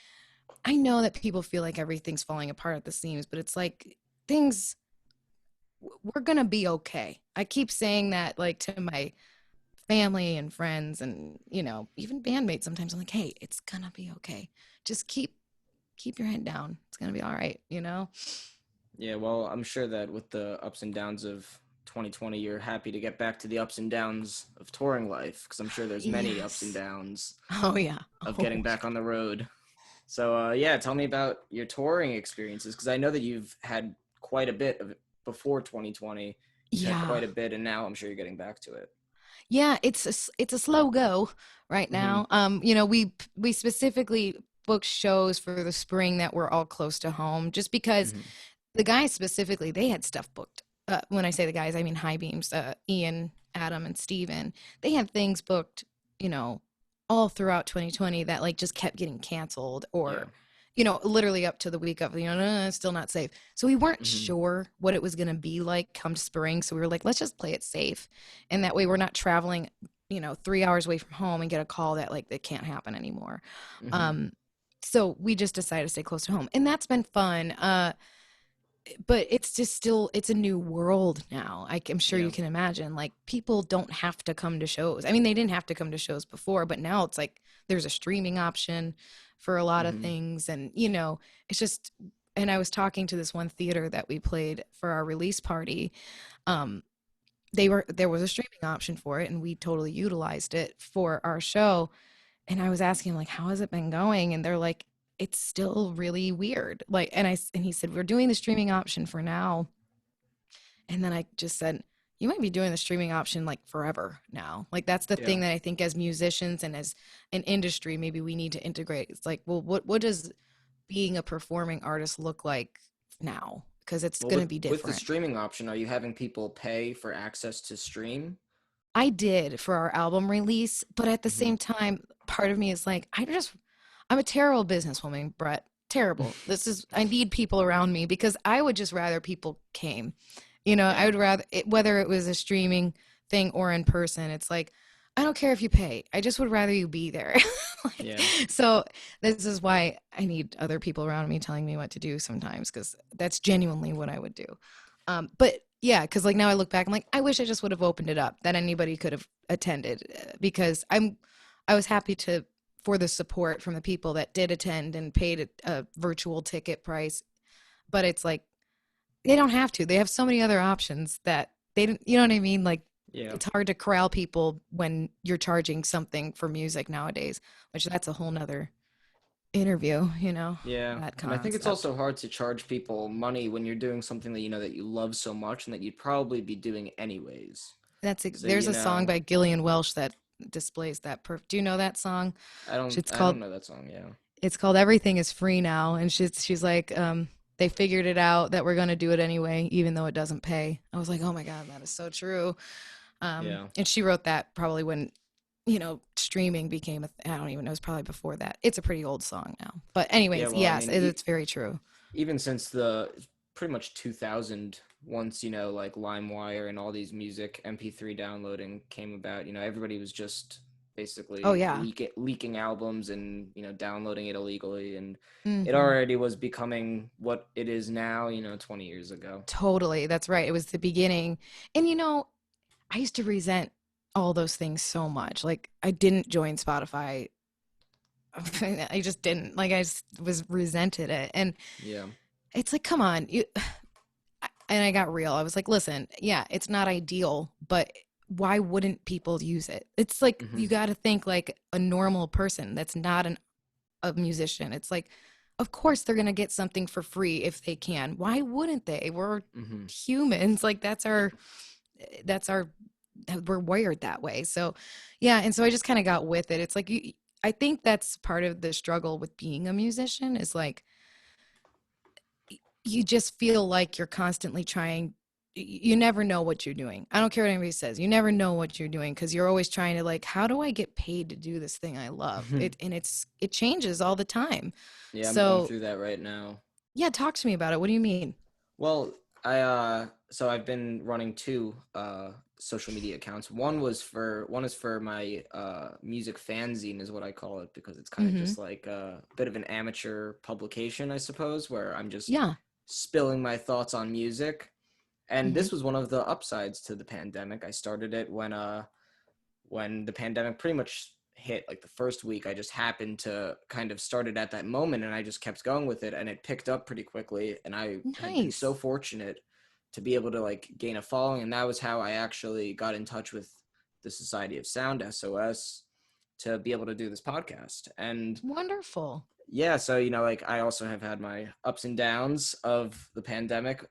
Speaker 2: people feel like everything's falling apart at the seams, but it's like things we're going to be okay. I keep saying that like to my family and friends and even bandmates sometimes. I'm like, "Hey, it's going to be okay. Just keep your head down. It's going to be all right."
Speaker 1: Yeah, well, I'm sure that with the ups and downs of 2020, you're happy to get back to the ups and downs of touring life, because I'm sure there's many ups and
Speaker 2: Yes.
Speaker 1: downs
Speaker 2: Oh yeah.
Speaker 1: of
Speaker 2: Oh
Speaker 1: getting back
Speaker 2: yeah.
Speaker 1: on the road. So, yeah, tell me about your touring experiences, because I know that you've had quite a bit of it before 2020. You've had
Speaker 2: Yeah.
Speaker 1: quite a bit, and now I'm sure you're getting back to it.
Speaker 2: Yeah, it's a slow go right
Speaker 1: Mm-hmm.
Speaker 2: now. We specifically booked shows for the spring that were all close to home just because
Speaker 1: Mm-hmm.
Speaker 2: the guys specifically, they had stuff booked. When I say the guys, I mean High Beams, Ian, Adam, and Steven. They had things booked, you know, all throughout 2020 that like just kept getting canceled
Speaker 1: Yeah.
Speaker 2: or, literally up to the week of, no, it's still not safe. So we weren't
Speaker 1: Mm-hmm.
Speaker 2: sure what it was going to be like come spring. So we were like, let's just play it safe. And that way we're not traveling, 3 hours away from home and get a call that like that can't happen anymore.
Speaker 1: Mm-hmm.
Speaker 2: Um, so we just decided to stay close to home and that's been fun. But it's just still it's a new world now. I'm sure
Speaker 1: Yeah.
Speaker 2: you can imagine like people don't have to come to shows. I mean they didn't have to come to shows before, but now it's like there's a streaming option for a lot of
Speaker 1: Mm-hmm.
Speaker 2: things and it's just and I was talking to this one theater that we played for our release party. um there was a streaming option for it and we totally utilized it for our show. And I was asking him like, how has it been going? And they're like, it's still really weird. Like, and he said, we're doing the streaming option for now. And then I just said, you might be doing the streaming option like forever now. Like that's the
Speaker 1: Yeah.
Speaker 2: thing that I think as musicians and as an industry, maybe we need to integrate. It's like, well, what does being a performing artist look like now? Because it's
Speaker 1: Well,
Speaker 2: going to
Speaker 1: with
Speaker 2: be
Speaker 1: the
Speaker 2: different.
Speaker 1: streaming option, are you having people pay for access to stream?
Speaker 2: I did for our album release, but at the
Speaker 1: Mm-hmm.
Speaker 2: same time, part of me is like, I'm a terrible businesswoman, Brett. Terrible. I need people around me because I would just rather people came. I
Speaker 1: Yeah.
Speaker 2: would rather, whether it was a streaming thing or in person, it's like, I don't care if you pay. I just would rather you be there. Like,
Speaker 1: Yeah.
Speaker 2: so this is why I need other people around me telling me what to do sometimes because that's genuinely what I would do. But yeah, because like now I look back, I'm like, I wish I just would have opened it up that anybody could have attended because I was happy to for the support from the people that did attend and paid a virtual ticket price. But it's like they don't have to. They have so many other options that they didn't. You know what I mean? Like
Speaker 1: Yeah.
Speaker 2: it's hard to corral people when you're charging something for music nowadays, which that's a whole nother interview.
Speaker 1: Yeah,
Speaker 2: That
Speaker 1: and I think it's
Speaker 2: concept.
Speaker 1: also hard to charge people money when you're doing something that that you love so much and that you'd probably be doing anyways. So,
Speaker 2: There's a song by Gillian Welch that displays that. Do you know that song? It's
Speaker 1: I don't
Speaker 2: called
Speaker 1: know that song, yeah.
Speaker 2: Everything is Free Now, and she's like, they figured it out that we're gonna do it anyway, even though it doesn't pay. I was like, oh my god, that is so true.
Speaker 1: Yeah.
Speaker 2: And she wrote that probably when streaming became I don't even know, it's probably before that. It's a pretty old song now, but
Speaker 1: Yeah,
Speaker 2: anyways,
Speaker 1: well, I
Speaker 2: yes,
Speaker 1: mean,
Speaker 2: it's very true.
Speaker 1: even since the pretty much 2000 once, like Limewire and all these music MP3 downloading came about, everybody was just
Speaker 2: Oh
Speaker 1: basically
Speaker 2: yeah.
Speaker 1: leaking albums and, downloading it illegally. And it
Speaker 2: Hmm.
Speaker 1: already was becoming what it is now, 20 years ago.
Speaker 2: Totally. That's right. It was the beginning. And I used to resent all those things so much. Like I didn't join Spotify. I just didn't. Like I just was resented it. And
Speaker 1: Yeah.
Speaker 2: it's like, come on. And I got real. I was like, listen, yeah, it's not ideal, but why wouldn't people use it? It's like
Speaker 1: Hmm.
Speaker 2: you got to think like a normal person that's not a musician. It's like, of course they're gonna get something for free if they can. Why wouldn't they? We're
Speaker 1: Hmm.
Speaker 2: humans. Like that's our we're wired that way. So yeah, and so I just kind of got with it. It's like I think that's part of the struggle with being a musician is like you just feel like you're constantly trying. You never know what you're doing. I don't care what anybody says. You never know what you're doing because you're always trying to like, how do I get paid to do this thing I love? It changes all the time.
Speaker 1: Yeah, I'm going
Speaker 2: So
Speaker 1: through that right now.
Speaker 2: yeah, talk to me about it. What do you mean?
Speaker 1: Well, so I've been running two social media accounts. One is for my music fanzine is what I call it, because it's kind of
Speaker 2: Mm-hmm.
Speaker 1: just like a bit of an amateur publication, I suppose, where I'm just
Speaker 2: Yeah.
Speaker 1: spilling my thoughts on music. And
Speaker 2: Mm-hmm.
Speaker 1: this was one of the upsides to the pandemic. I started it when the pandemic pretty much hit. Like the first week, I just happened to kind of started at that moment, and I just kept going with it, and it picked up pretty quickly, and I had been so
Speaker 2: Nice.
Speaker 1: fortunate to be able to like gain a following. And that was how I actually got in touch with the Society of Sound, SOS, to be able to do this podcast. And
Speaker 2: Wonderful.
Speaker 1: yeah, so like I also have had my ups and downs of the pandemic.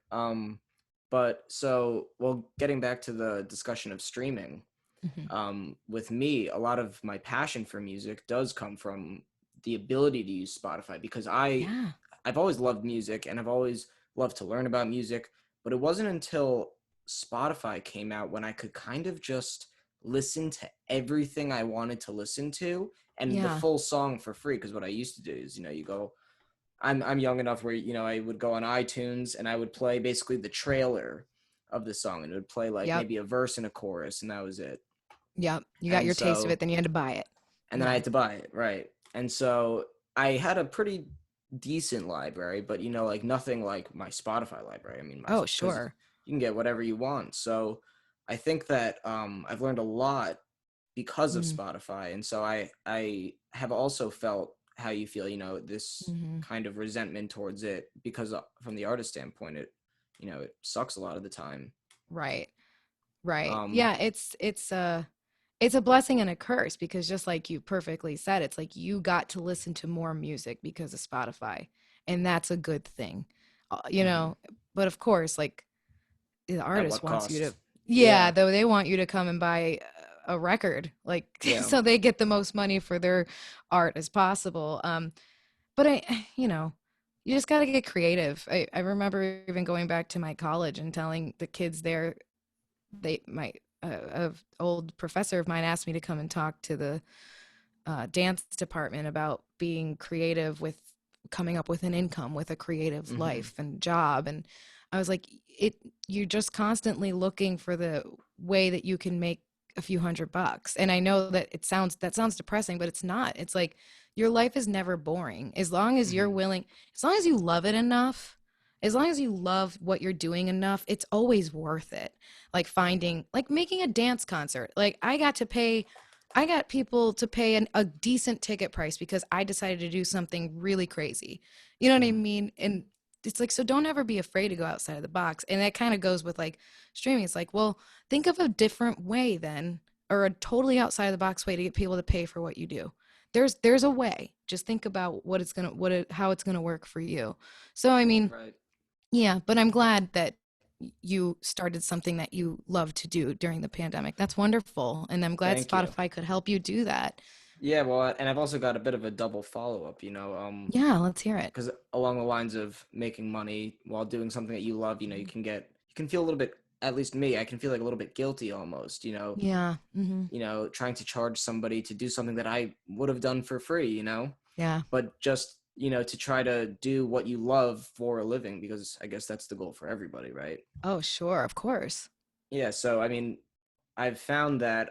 Speaker 1: But so, well, getting back to the discussion of streaming,
Speaker 2: Mm-hmm.
Speaker 1: with me, a lot of my passion for music does come from the ability to use Spotify, because
Speaker 2: Yeah.
Speaker 1: I've always loved music and I've always loved to learn about music, but it wasn't until Spotify came out when I could kind of just listen to everything I wanted to listen to, and the
Speaker 2: Yeah.
Speaker 1: full song for free. Because what I used to do is, you go, I'm young enough where, I would go on iTunes and I would play basically the trailer of the song, and it would play like
Speaker 2: Yep.
Speaker 1: maybe a verse and a chorus, and that was it.
Speaker 2: Yep. You got
Speaker 1: And
Speaker 2: your taste of
Speaker 1: so
Speaker 2: it, then you had to buy it.
Speaker 1: then I
Speaker 2: Yeah.
Speaker 1: had to buy it, right? And so I had a pretty decent library, but like nothing like my Spotify library. I mean,
Speaker 2: Oh,
Speaker 1: because
Speaker 2: sure.
Speaker 1: you can get whatever you want. So I think that I've learned a lot because of
Speaker 2: Mm-hmm.
Speaker 1: Spotify, and so I have also felt how you feel. This
Speaker 2: Mm-hmm.
Speaker 1: kind of resentment towards it, because from the artist standpoint, it sucks a lot of the time.
Speaker 2: Right. Right.
Speaker 1: Um,
Speaker 2: Yeah, it's a blessing and a curse because just like you perfectly said, it's like you got to listen to more music because of Spotify, and that's a good thing. You
Speaker 1: mhm.
Speaker 2: know, but of course, like the
Speaker 1: At
Speaker 2: artist
Speaker 1: what
Speaker 2: wants you to
Speaker 1: cost?
Speaker 2: yeah,
Speaker 1: Yeah,
Speaker 2: though they want you to come and buy a record like
Speaker 1: yeah.
Speaker 2: so they get the most money for their art as possible. But you just got to get creative. I remember even going back to my college and telling the kids there my old professor of mine asked me to come and talk to the dance department about being creative with coming up with an income with a creative
Speaker 1: Hmm.
Speaker 2: life and job. And I was like, you're just constantly looking for the way that you can make a few $100. And I know that that sounds depressing, but it's not. It's like your life is never boring as long as you're
Speaker 1: Hmm.
Speaker 2: willing, as long as you love it enough, as long as you love what you're doing enough, it's always worth it. Like finding, like making a dance concert. Like I got people to pay a decent ticket price because I decided to do something really crazy. You know what I
Speaker 1: Hmm.
Speaker 2: mean? And it's like, so don't ever be afraid to go outside of the box. And that kind of goes with like streaming. It's like, well, think of a different way then, or a totally outside of the box way to get people to pay for what you do. There's a way. Just think about how it's gonna work for you. So I mean,
Speaker 1: Right.
Speaker 2: yeah, but I'm glad that you started something that you love to do during the pandemic. That's wonderful. And I'm glad
Speaker 1: Thank you.
Speaker 2: Spotify could help you do that.
Speaker 1: Yeah, well, and I've also got a bit of a double follow up,
Speaker 2: Yeah, let's hear it.
Speaker 1: because along the lines of making money while doing something that you love, you can feel a little bit, at least me, I can feel like a little bit guilty almost,
Speaker 2: Yeah. Hmm.
Speaker 1: trying to charge somebody to do something that I would have done for free,
Speaker 2: Yeah.
Speaker 1: but just to try to do what you love for a living, because I guess that's the goal for everybody, right?
Speaker 2: Oh, sure, of course.
Speaker 1: Yeah, so I mean, I've found that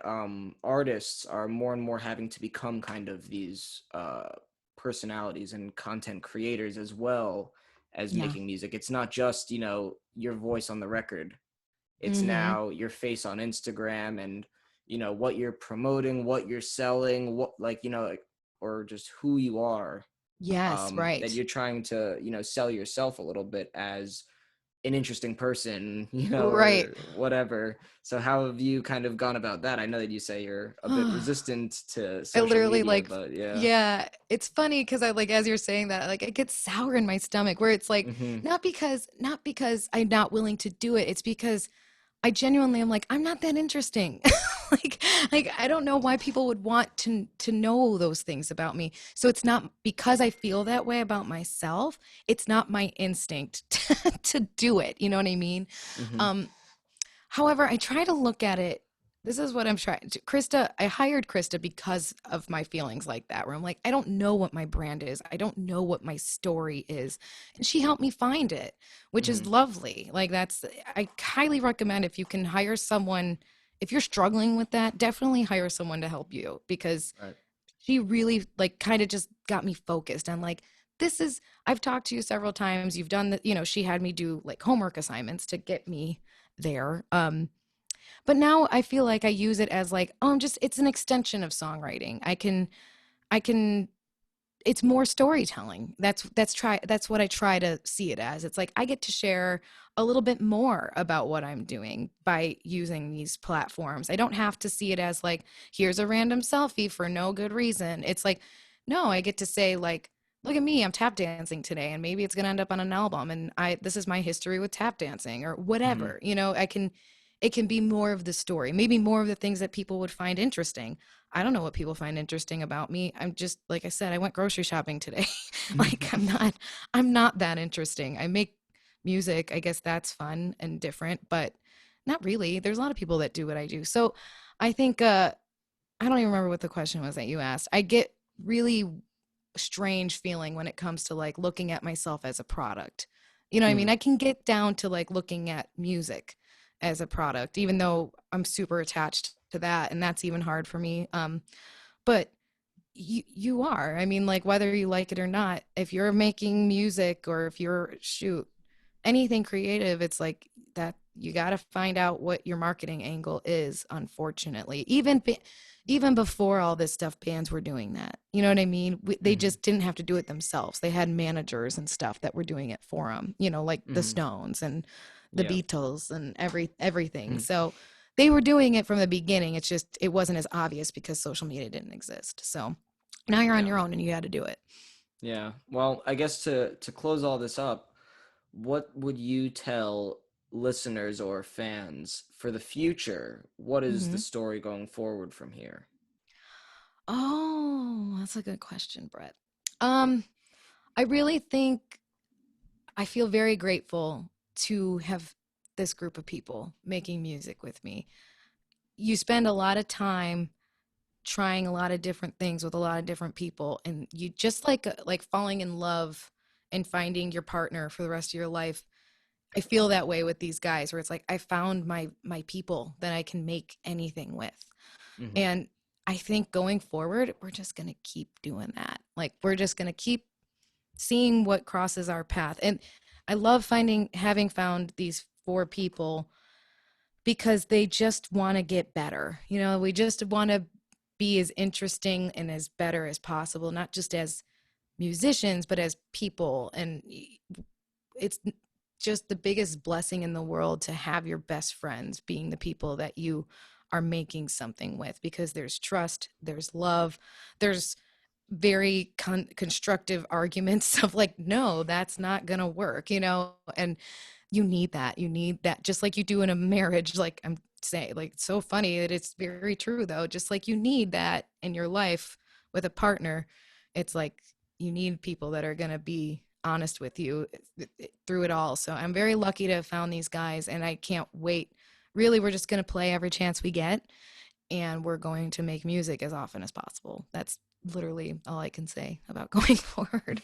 Speaker 1: artists are more and more having to become kind of these personalities and content creators as well as
Speaker 2: Yeah.
Speaker 1: making music. It's not just, your voice on the record. It's
Speaker 2: Mm-hmm.
Speaker 1: now your face on Instagram, and, what you're promoting, what you're selling, what, like, or just who you are,
Speaker 2: Yes,
Speaker 1: that
Speaker 2: right.
Speaker 1: you're trying to, sell yourself a little bit as an interesting person,
Speaker 2: Right.
Speaker 1: or whatever. So how have you kind of gone about that? I know that you say you're a bit resistant to
Speaker 2: I
Speaker 1: social
Speaker 2: literally
Speaker 1: media,
Speaker 2: like,
Speaker 1: but yeah.
Speaker 2: yeah, it's funny because I like, as you're saying that, like, it gets sour in my stomach where it's like,
Speaker 1: Hmm.
Speaker 2: not because I'm not willing to do it. It's because I genuinely am like, I'm not that interesting. like, I don't know why people would want to know those things about me. So it's not because I feel that way about myself. It's not my instinct to do it. You know what I mean?
Speaker 1: Hmm.
Speaker 2: Um, However, I try to look at it. This is what I'm trying to. Krista, I hired Krista because of my feelings like that, where I'm like, I don't know what my brand is. I don't know what my story is. And she helped me find it, which is
Speaker 1: Hmm.
Speaker 2: lovely. Like, I highly recommend if you can hire someone, if you're struggling with that, definitely hire someone to help you because
Speaker 1: Right.
Speaker 2: she really, like, kind of just got me focused on, like, this is, I've talked to you several times. You've done the, she had me do like homework assignments to get me there. But now I feel like I use it as like, oh, it's an extension of songwriting. I can it's more storytelling. That's what I try to see it as. It's like I get to share a little bit more about what I'm doing by using these platforms. I don't have to see it as like, here's a random selfie for no good reason. It's like, no, I get to say like, look at me, I'm tap dancing today and maybe it's going to end up on an album and I this is my history with tap dancing or
Speaker 1: Hmm.
Speaker 2: whatever. It can be more of the story, maybe more of the things that people would find interesting. I don't know what people find interesting about me. I'm just, like I said, I went grocery shopping today. like I'm not that interesting. I make music. I guess that's fun and different, but not really. There's a lot of people that do what I do. So I think I don't even remember what the question was that you asked. I get really strange feeling when it comes to like looking at myself as a product. You know what I mean?
Speaker 1: Hmm.
Speaker 2: I can get down to like looking at music as a product, even though I'm super attached to that, and that's even hard for me. But you are. I mean, like whether you like it or not, if you're making music or if you're shoot anything creative, it's like that you got to find out what your marketing angle is, unfortunately. Even before all this stuff, bands were doing that. You know what I mean? They
Speaker 1: Hmm.
Speaker 2: just didn't have to do it themselves. They had managers and stuff that were doing it for them, like the
Speaker 1: Hmm.
Speaker 2: Stones and the
Speaker 1: Yeah.
Speaker 2: Beatles and everything.
Speaker 1: Hmm.
Speaker 2: So they were doing it from the beginning. It's just it wasn't as obvious because social media didn't exist. So now you're on
Speaker 1: Yeah.
Speaker 2: your own and you had to do it.
Speaker 1: Yeah. Well, I guess to close all this up, what would you tell listeners or fans for the future? What is the
Speaker 2: Hmm.
Speaker 1: story going forward from here?
Speaker 2: Oh, that's a good question, Brett. Um, I really think I feel very grateful to have this group of people making music with me. You spend a lot of time trying a lot of different things with a lot of different people, and you just like falling in love and finding your partner for the rest of your life. I feel that way with these guys where it's like I found my people that I can make anything with.
Speaker 1: Hmm.
Speaker 2: And I think going forward, we're just going to keep doing that. Like we're just going to keep seeing what crosses our path. And I love having found these four people because they just want to get better. We just want to be as interesting and as better as possible, not just as musicians, but as people. And it's just the biggest blessing in the world to have your best friends being the people that you are making something with because there's trust, there's love, there's very constructive arguments of like, no, that's not going to work, and you need that just like you do in a marriage. Like I'm saying, like, it's so funny that it's very true though, just like you need that in your life with a partner. It's like you need people that are going to be honest with you through it all. So I'm very lucky to have found these guys and I can't wait. Really, we're just going to play every chance we get and we're going to make music as often as possible. That's literally all I can say about going forward.